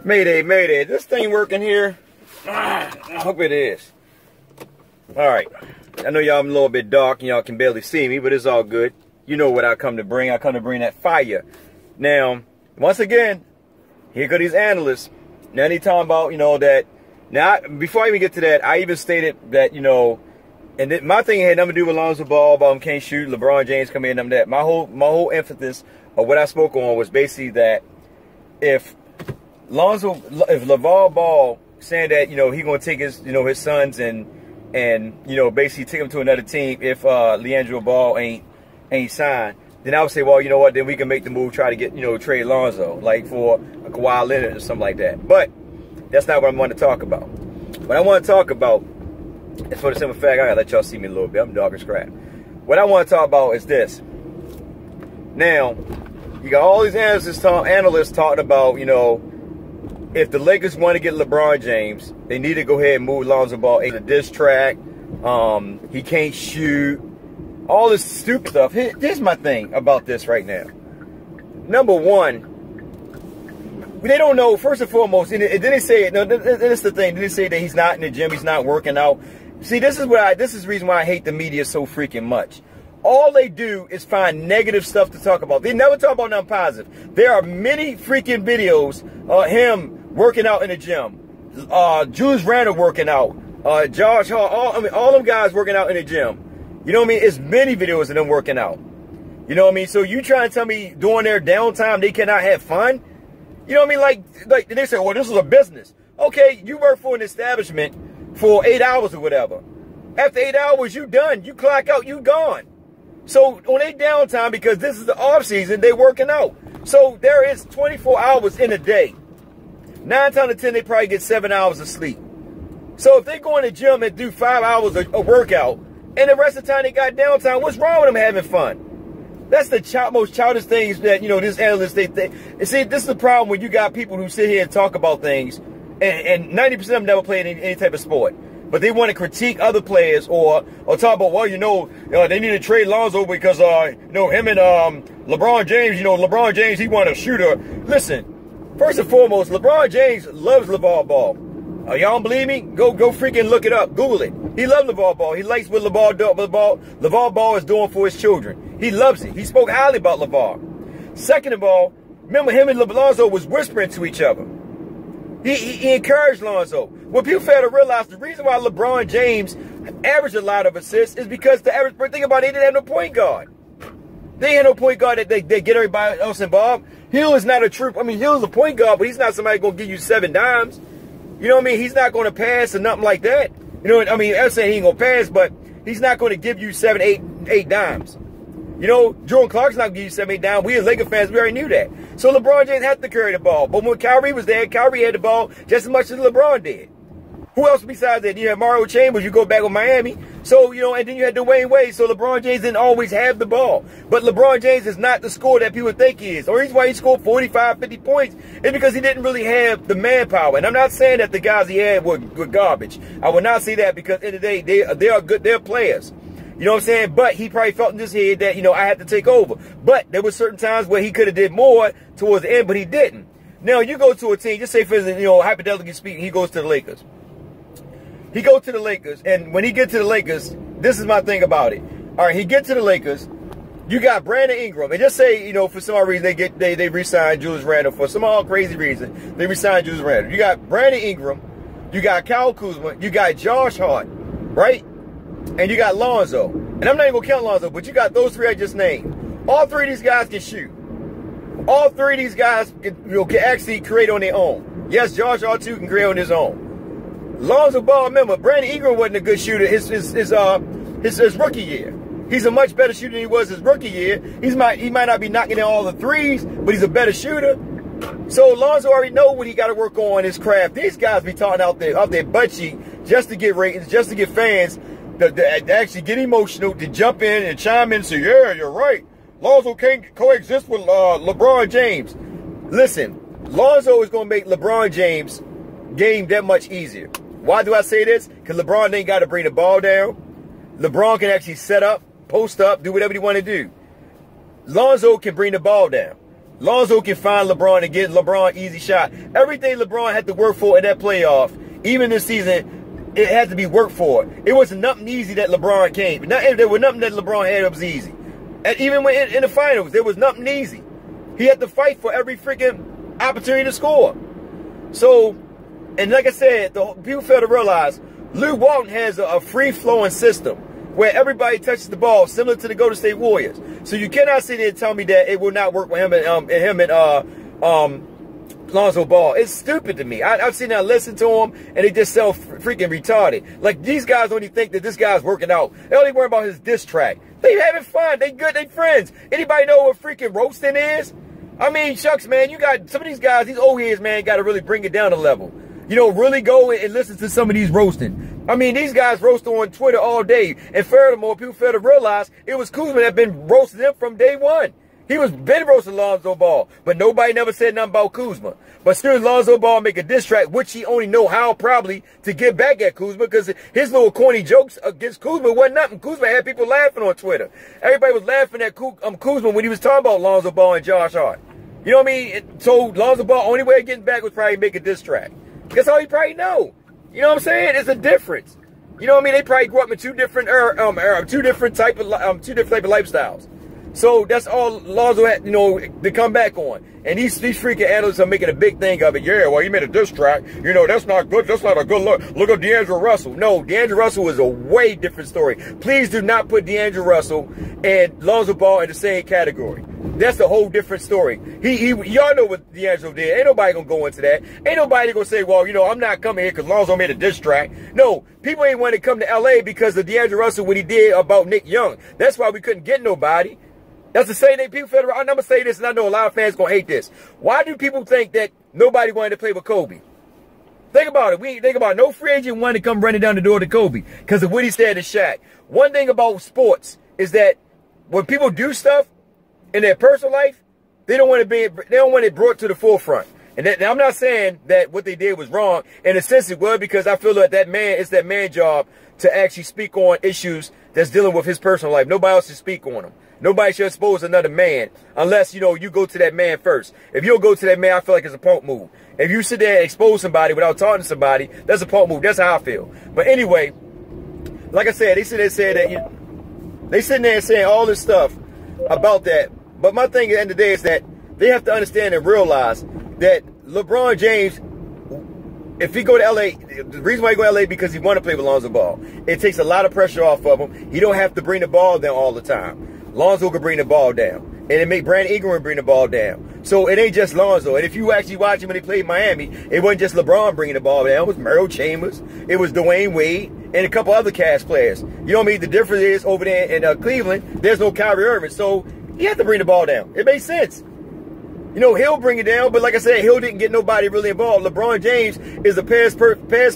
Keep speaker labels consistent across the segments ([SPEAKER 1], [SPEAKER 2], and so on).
[SPEAKER 1] Mayday, mayday. This thing working here? I hope it is. Alright. I know y'all a little bit dark and y'all can barely see me, but it's all good. You know what I come to bring. I come to bring that fire. Now, once again, here go these analysts. Now they talking about, that. Now, before I even get to that, I even stated that, and my thing had nothing to do with Lonzo Ball, about him can't shoot, LeBron James come in, that. My whole emphasis of what I spoke on was basically that if LeVar Ball saying that, he gonna take his, his sons and basically take them to another team if Leandro Ball ain't signed, then I would say, well, you know what, then we can make the move, try to get, trade Lonzo, like for a Kawhi Leonard or something like that. But that's not what I want to talk about. What I want to talk about is, for the simple fact, I gotta let y'all see me a little bit. I'm dark as crap. What I want to talk about is this. Now, you got all these analysts talking about, if the Lakers want to get LeBron James, they need to go ahead and move Lonzo Ball into the diss track. He can't shoot. All this stupid stuff. Here's my thing about this right now. Number one, they don't know, first and foremost, and then they say, no, this is the thing, they say that he's not in the gym, he's not working out. See, this is the reason why I hate the media so freaking much. All they do is find negative stuff to talk about. They never talk about nothing positive. There are many freaking videos of him working out in the gym. Julius Randle working out. Josh Hart, all them guys working out in the gym. You know what I mean? It's many videos of them working out. You know what I mean? So you trying to tell me during their downtime they cannot have fun? You know what I mean? Like they say, well, this is a business. Okay, you work for an establishment for 8 hours or whatever. After 8 hours, you done. You clock out, you gone. So on their downtime, because this is the off season, they working out. So there is 24 hours in a day. 9 times out of 10, they probably get 7 hours of sleep. So if they go in the gym and do 5 hours of workout, and the rest of the time they got downtime, what's wrong with them having fun? That's the most childish things that, this analyst, they think. And see, this is the problem when you got people who sit here and talk about things, and 90% of them never played any type of sport. But they want to critique other players or talk about, well, they need to trade Lonzo because, him and LeBron James, LeBron James, he want a shooter. Listen, first and foremost, LeBron James loves LeVar Ball. Y'all don't believe me? Go freaking look it up. Google it. He loves LeVar Ball. He likes what LeVar Ball is doing for his children. He loves it. He spoke highly about LeVar. Second of all, remember him and Lonzo was whispering to each other. He encouraged Lonzo. What people fail to realize, the reason why LeBron James averaged a lot of assists is because think about it, they didn't have no point guard. They had no point guard that they get everybody else involved. Hill is not a true, Hill's a point guard, but he's not somebody going to give you 7 dimes. You know what I mean? He's not going to pass or nothing like that. I'm saying he ain't going to pass, but he's not going to give you 7, 8 dimes. Jordan Clark's not going to give you 7, 8 dimes. We as Lakers fans, we already knew that. So LeBron James had to carry the ball. But when Kyrie was there, Kyrie had the ball just as much as LeBron did. Who else besides that? You had Mario Chambers, you go back with Miami. So, and then you had Dwayne Wade. So LeBron James didn't always have the ball. But LeBron James is not the scorer that people think he is. The reason why he scored 45, 50 points is because he didn't really have the manpower. And I'm not saying that the guys he had were garbage. I would not say that, because at the end of the day, they are good, they're players. You know what I'm saying? But he probably felt in his head that, I had to take over. But there were certain times where he could have did more towards the end, but he didn't. Now, you go to a team, just say, for instance, hypothetically speaking, he goes to the Lakers. He goes to the Lakers, and when he gets to the Lakers, this is my thing about it. All right, he gets to the Lakers, you got Brandon Ingram, and just say, for some reason they re-signed Julius Randle for some all crazy reason. They re-signed Julius Randle. You got Brandon Ingram, you got Kyle Kuzma, you got Josh Hart, right? And you got Lonzo. And I'm not even gonna count Lonzo, but you got those 3 I just named. All 3 of these guys can shoot. All 3 of these guys can actually create on their own. Yes, Josh Hart too can create on his own. Lonzo Ball, remember, Brandon Ingram wasn't a good shooter his rookie year. He's a much better shooter than he was his rookie year. He might not be knocking in all the threes, but he's a better shooter. So Lonzo already know what he got to work on his craft. These guys be talking out their butt cheek just to get ratings, just to get fans to actually get emotional, to jump in and chime in and say, yeah, you're right. Lonzo can't coexist with LeBron James. Listen, Lonzo is going to make LeBron James' game that much easier. Why do I say this? Because LeBron ain't got to bring the ball down. LeBron can actually set up, post up, do whatever he want to do. Lonzo can bring the ball down. Lonzo can find LeBron and get LeBron easy shot. Everything LeBron had to work for in that playoff, even this season, it had to be worked for. It wasn't nothing easy that LeBron came. There was nothing that LeBron had that was easy. And even when in the finals, there was nothing easy. He had to fight for every freaking opportunity to score. So, and like I said, people fail to realize Luke Walton has a free-flowing system where everybody touches the ball, similar to the Golden State Warriors. So you cannot sit there and tell me that it will not work with him and Lonzo Ball. It's stupid to me. I've seen that, listen to him, and they just sound freaking retarded. Like, these guys don't even think that this guy's working out. They only worry about his diss track. They having fun. They good. They friends. Anybody know what freaking roasting is? I mean, shucks, man. You got some of these guys, these old heads, man, got to really bring it down a level. You know, really go and listen to some of these roasting. I mean, these guys roast on Twitter all day. And furthermore, people fail to realize it was Kuzma that been roasting them from day one. He was been roasting Lonzo Ball, but nobody never said nothing about Kuzma. But still, Lonzo Ball make a diss track, which he only know how probably to get back at Kuzma, because his little corny jokes against Kuzma wasn't nothing. Kuzma had people laughing on Twitter. Everybody was laughing at Kuzma when he was talking about Lonzo Ball and Josh Hart. You know what I mean? So Lonzo Ball, only way of getting back was probably make a diss track. That's all he probably know. You know what I'm saying? It's a difference. You know what I mean? They probably grew up in two different type of lifestyles. So that's all Lonzo had, you know, to come back on. And these freaking analysts are making a big thing of it. Yeah, well, he made a diss track. You know, that's not good. That's not a good look. Look at D'Angelo Russell. No, D'Angelo Russell is a way different story. Please do not put D'Angelo Russell and Lonzo Ball in the same category. That's a whole different story. Y'all know what D'Angelo did. Ain't nobody gonna go into that. Ain't nobody gonna say, well, you know, I'm not coming here because Lonzo made a diss track. No, people ain't want to come to LA because of D'Angelo Russell, what he did about Nick Young. That's why we couldn't get nobody. That's the same thing people feel. I'm going to say this, and I know a lot of fans going to hate this. Why do people think that nobody wanted to play with Kobe? Think about it. We think about it. No free agent wanted to come running down the door to Kobe because of what he said to Shaq. One thing about sports is that when people do stuff in their personal life, they don't want it brought to the forefront. And I'm not saying that what they did was wrong. In a sense, it was, because I feel like it's that man's job to actually speak on issues that's dealing with his personal life. Nobody else should speak on them. Nobody should expose another man unless, you know, you go to that man first. If you don't go to that man, I feel like it's a punk move. If you sit there and expose somebody without talking to somebody, that's a punk move. That's how I feel. But anyway, like I said, they sit there and say that, they sitting there and saying all this stuff about that. But my thing at the end of the day is that they have to understand and realize that LeBron James, if he go to LA, the reason why he go to LA is because he want to play with Lonzo Ball. It takes a lot of pressure off of him. He don't have to bring the ball down all the time. Lonzo could bring the ball down. And it made Brandon Ingram bring the ball down. So it ain't just Lonzo. And if you actually watch him when they played Miami, it wasn't just LeBron bringing the ball down. It was Merrill Chambers. It was Dwayne Wade and a couple other Cavs players. You know what I mean? The difference is over there in Cleveland, there's no Kyrie Irving. So he had to bring the ball down. It makes sense. You know, Hill bring it down, but like I said, Hill didn't get nobody really involved. LeBron James is a pass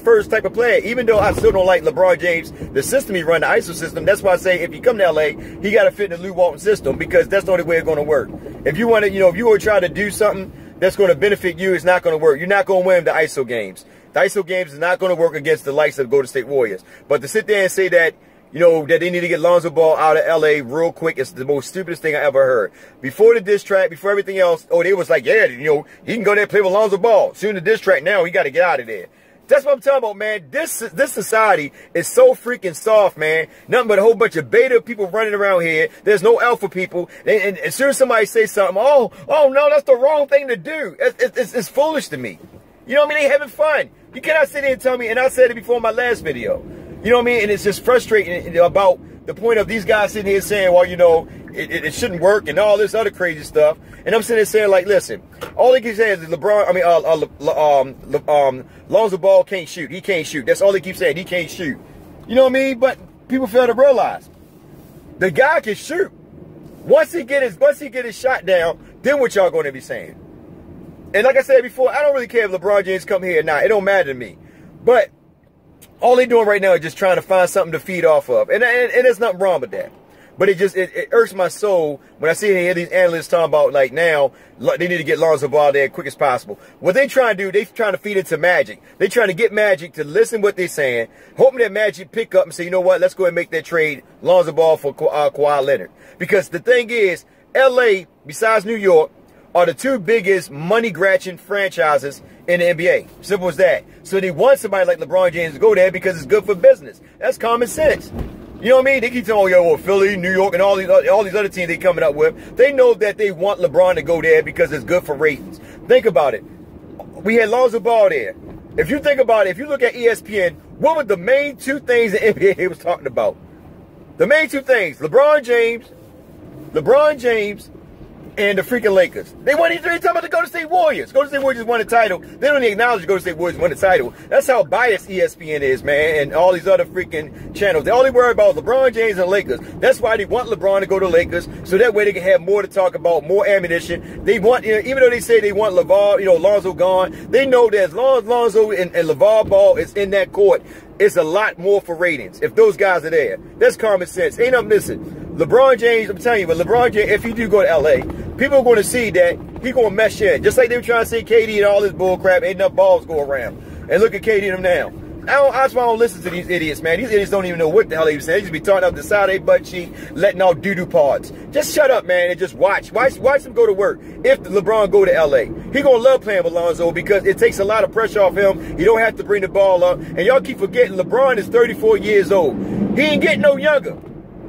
[SPEAKER 1] first type of player. Even though I still don't like LeBron James, the system he run, the ISO system, that's why I say if you come to LA, he got to fit in the Luke Walton system, because that's the only way it's going to work. If you want to, you know, if you want to try to do something that's going to benefit you, it's not going to work. You're not going to win the ISO games. The ISO games is not going to work against the likes of the Golden State Warriors. But to sit there and say that, you know, that they need to get Lonzo Ball out of L.A. real quick, it's the most stupidest thing I ever heard. Before the diss track, before everything else, oh, they was like, yeah, you know, he can go there and play with Lonzo Ball. Soon the diss track, now he got to get out of there. That's what I'm talking about, man. This society is so freaking soft, man. Nothing but a whole bunch of beta people running around here. There's no alpha people. And as soon as somebody says something, oh no, that's the wrong thing to do. It's foolish to me. You know what I mean? They having fun. You cannot sit here and tell me, and I said it before in my last video. You know what I mean? And it's just frustrating about the point of these guys sitting here saying, well, you know, it shouldn't work and all this other crazy stuff. And I'm sitting there saying, like, listen, all they keep saying is Lonzo Ball can't shoot. He can't shoot. That's all they keep saying. He can't shoot. You know what I mean? But people fail to realize the guy can shoot. Once he get his shot down, then what y'all going to be saying? And like I said before, I don't really care if LeBron James come here or not. It don't matter to me. But all they doing right now is just trying to find something to feed off of. And there's nothing wrong with that. But it irks my soul when I see and hear these analysts talking about, like, now they need to get Lonzo Ball there as quick as possible. What they trying to do, they trying to feed it to Magic. They trying to get Magic to listen what they're saying, hoping that Magic pick up and say, you know what, let's go ahead and make that trade, Lonzo Ball for Kawhi Leonard. Because the thing is, L.A., besides New York, are the two biggest money-grabbing franchises in the NBA. Simple as that. So they want somebody like LeBron James to go there because it's good for business. That's common sense. You know what I mean? They keep telling, oh, Philly, New York, and all these other teams they coming up with. They know that they want LeBron to go there because it's good for ratings. Think about it. We had Lonzo Ball there. If you think about it, if you look at ESPN, what were the main two things the NBA was talking about? The main two things, LeBron James, and the freaking Lakers. They weren't even talking about the Golden State Warriors. Golden State Warriors won the title. They don't even acknowledge the Golden State Warriors won the title. That's how biased ESPN is, man, and all these other freaking channels. They only worry about LeBron James and Lakers. That's why they want LeBron to go to Lakers, so that way they can have more to talk about, more ammunition. They want, even though they say they want Lonzo gone, they know that as long as Lonzo and LeVar Ball is in that court, it's a lot more for ratings if those guys are there. That's common sense. Ain't nothing missing. LeBron James, I'm telling you, but LeBron James, if you do go to LA, people are going to see that he's going to mesh in. Just like they were trying to say KD and all this bull crap, ain't enough balls go around. And look at KD and them now. That's why I don't listen to these idiots, man. These idiots don't even know what the hell they were saying. They just be talking out the side of their butt cheek, letting out doo-doo pods. Just shut up, man, and just watch. Watch him go to work. If LeBron go to LA, he going to love playing with Lonzo because it takes a lot of pressure off him. You don't have to bring the ball up. And y'all keep forgetting LeBron is 34 years old. He ain't getting no younger.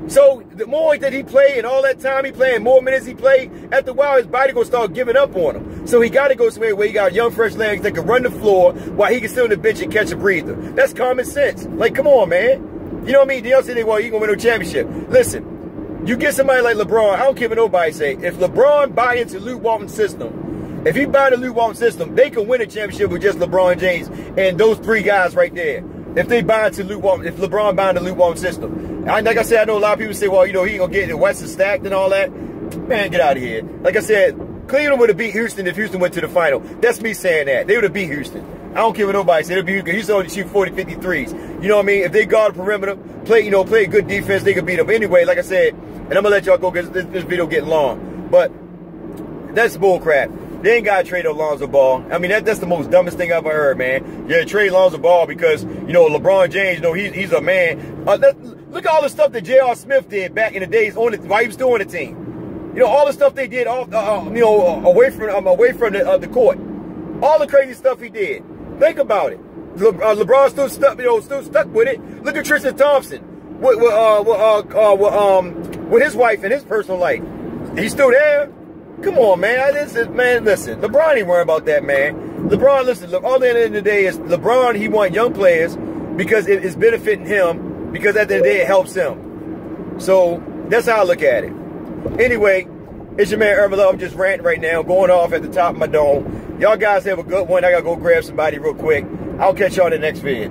[SPEAKER 1] So the more that he played and all that time he played and more minutes he played, after a while his body going to start giving up on him. So he got to go somewhere where he got young, fresh legs that can run the floor while he can sit on the bench and catch a breather. That's common sense. Like, come on, man. You know what I mean? Y'all say, well, he going to win no championship. Listen, you get somebody like LeBron, I don't care what nobody say. If LeBron buy into Luke Walton's system, if he buy the Luke Walton system, they can win a championship with just LeBron James and those three guys right there. If they buy into Luke Walton, if LeBron buy into Luke Walton's system. Like I said, I know a lot of people say, well, he ain't going to get the West is stacked and all that. Man, get out of here. Like I said, Cleveland would have beat Houston if Houston went to the final. That's me saying that. They would have beat Houston. I don't care what nobody said. Houston only shoot 40, 53s. You know what I mean? If they guard the perimeter, play good defense, they could beat them. Anyway, like I said, and I'm going to let y'all go because this video getting long. But that's bull crap. They ain't got to trade Lonzo Ball. I mean, that's the most dumbest thing I've ever heard, man. Yeah, trade Lonzo Ball because, LeBron James, he's a man. Look at all the stuff that J.R. Smith did back in the days while he was still on the team. All the stuff they did, away from the court. All the crazy stuff he did. Think about it. LeBron still stuck with it. Look at Tristan Thompson with his wife and his personal life. He's still there. Come on, man. Listen. LeBron ain't worried about that, man. LeBron, listen, all the end of the day is LeBron, he want young players because it is benefiting him, because at the end of the day, it helps him. So, that's how I look at it. Anyway, it's your man, Urban Love. I'm just ranting right now, going off at the top of my dome. Y'all guys have a good one. I got to go grab somebody real quick. I'll catch y'all in the next video.